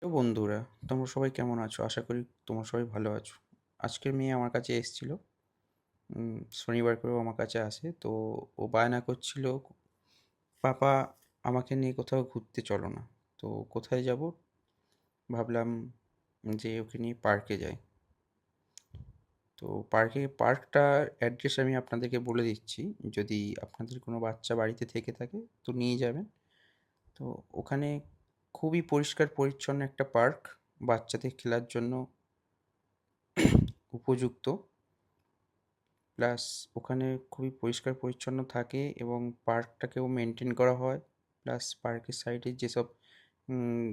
তো বন্ধুরা, তোমরা সবাই কেমন আছো? আশা করি তোমরা সবাই ভালো আছো। আজকের মেয়ে আমার কাছে এসেছিল। শনিবার করেও আমার কাছে আসে। তো ও বায়না করছিল, পাপা আমাকে নিয়ে কোথাও ঘুরতে চলো না। তো কোথায় যাব? ভাবলাম যে ওকে নিয়ে পার্কে যাই। তো পার্কটার অ্যাড্রেস আমি আপনাদেরকে বলে দিচ্ছি। যদি আপনাদের কোনো বাচ্চা বাড়িতে থেকে থাকে তো নিয়ে যাবেন। তো ওখানে খুবই পরিষ্কার পরিচ্ছন্ন একটা পার্ক, বাচ্চাদের খেলার জন্য উপযুক্ত। প্লাস ওখানে খুবই পরিষ্কার পরিচ্ছন্ন থাকে এবং পার্কটাকেও মেনটেন করা হয়। প্লাস পার্কের সাইডে যেসব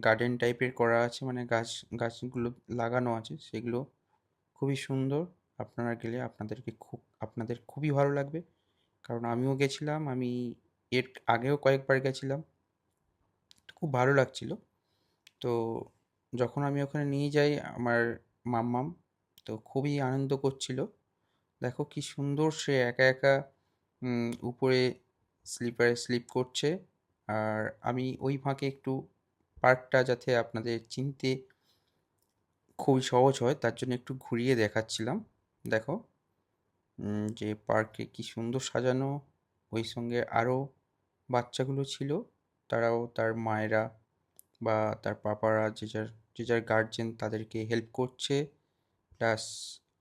গার্ডেন টাইপের করা আছে, মানে গাছগুলো লাগানো আছে, সেগুলো খুবই সুন্দর। আপনারা গেলে আপনাদের খুবই ভালো লাগবে। কারণ আমিও গেছিলাম, আমি এর আগেও কয়েকবার গেছিলাম, তো খুব ভালো লাগছিল। তো যখন আমি ওখানে নিয়ে যাই আমার মাম্মাম, তো খুবই আনন্দ করছিল। দেখো কি সুন্দর সে একা একা উপরে স্লিপারে স্লিপ করছে। আর আমি ওই ফাঁকে একটু পার্কটা যাতে আপনাদের চিনতে খুবই সহজ হয় তার জন্য একটু ঘুরিয়ে দেখাচ্ছিলাম। দেখো যে পার্কে কি সুন্দর সাজানো। ওই সঙ্গে আরও বাচ্চাগুলো ছিল, তারাও তার মায়েরা বা তার পাপারা যে যার গার্জেন তাদেরকে হেল্প করছে। প্লাস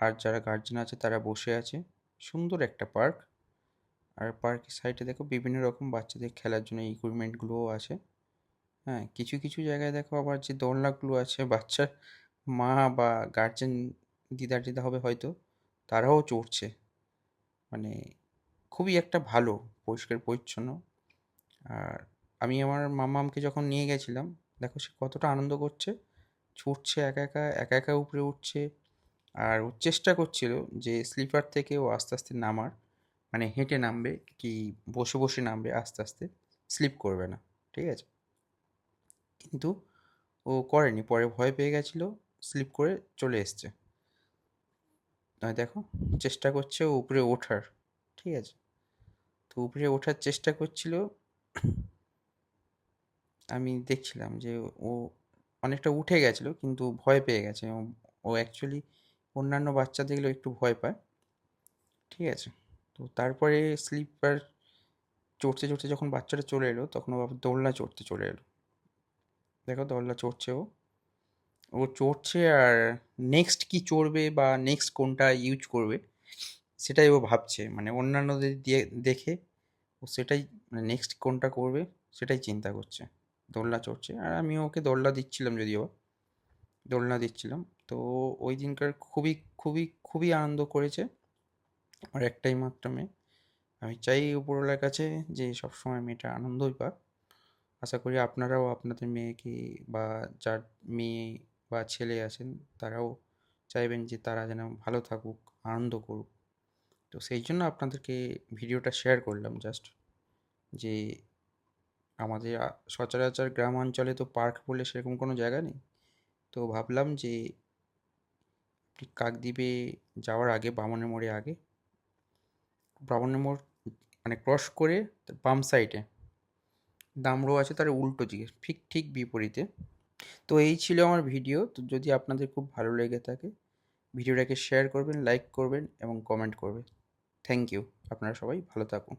আর যারা গার্জেন আছে তারা বসে আছে। সুন্দর একটা পার্ক। আর পার্কের সাইডে দেখো বিভিন্ন রকম বাচ্চাদের খেলার জন্য ইকুইপমেন্টগুলোও আছে। হ্যাঁ, কিছু কিছু জায়গায় দেখো আবার যে দোলনাগুলো আছে, বাচ্চার মা বা গার্জেন, দিদা টিদা হবে হয়তো, তারাও চড়ছে। মানে খুবই একটা ভালো, পরিষ্কার পরিচ্ছন্ন। আর আমি আমার মামামকে যখন নিয়ে গেছিলাম, দেখো সে কতটা আনন্দ করছে, ছুটছে একা একা, একা একা উপরে উঠছে। আর ও চেষ্টা করছিল যে স্লিপার থেকে ও আস্তে আস্তে নামার, মানে হেঁটে নামবে কি বসে বসে নামবে আস্তে আস্তে, স্লিপ করবে না, ঠিক আছে? কিন্তু ও করেনি, পরে ভয় পেয়ে গেছিলো, স্লিপ করে চলে এসছে। দেখো চেষ্টা করছে ও উপরে ওঠার, ঠিক আছে? তো উপরে ওঠার চেষ্টা করছিল, আমি দেখছিলাম যে ও অনেকটা উঠে গেছিলো কিন্তু ভয় পেয়ে গেছে। ও অ্যাকচুয়ালি অন্যান্য বাচ্চাদেরগুলো একটু ভয় পায়, ঠিক আছে? তো তারপরে স্লিপার চড়তে চড়তে যখন বাচ্চাটা চলে এলো, তখন ও আবার দোলনা চড়তে চলে এলো। দেখো দোলনা চড়ছে ও, ও চড়ছে। আর নেক্সট কি চড়বে বা নেক্সট কোনটা ইউজ করবে সেটাই ও ভাবছে, মানে অন্যান্যদের দিয়ে দেখে ও সেটাই, মানে নেক্সট কোনটা করবে সেটাই চিন্তা করছে। দোলনা চড়ছে আর আমি ওকে দোলনা দিচ্ছিলাম, যদিও দোলনা দিচ্ছিলাম। তো ওই দিনকার খুবই খুবই খুবই আনন্দ করেছে। আর একটাই মাত্র মেয়ে, আমি চাই উপরওয়ালার কাছে যে সবসময় মেয়েটা আনন্দই পাক। আশা করি আপনারাও আপনাদের মেয়েকে বা যার মেয়ে বা ছেলে আছেন তারাও চাইবেন যে তারা যেন ভালো থাকুক, আনন্দ করুক। তো সেই জন্য আপনাদেরকে ভিডিওটা শেয়ার করলাম জাস্ট, যে আমাদের সচরাচর গ্রাম অঞ্চলে তো পার্ক বলে সেরকম কোনো জায়গা নেই। তো ভাবলাম যে ঠিক কাকদ্বীপে যাওয়ার আগে, বামনের মোড়ে আগে, বামনের মোড় মানে ক্রস করে তার বাম সাইডে দামড়ো আছে, তার উল্টো দিকে ঠিক ঠিক বিপরীতে। তো এই ছিল আমার ভিডিও। তো যদি আপনাদের খুব ভালো লেগে থাকে, ভিডিওটাকে শেয়ার করবেন, লাইক করবেন এবং কমেন্ট করবেন। Thank you. আপনারা সবাই ভালো থাকুন।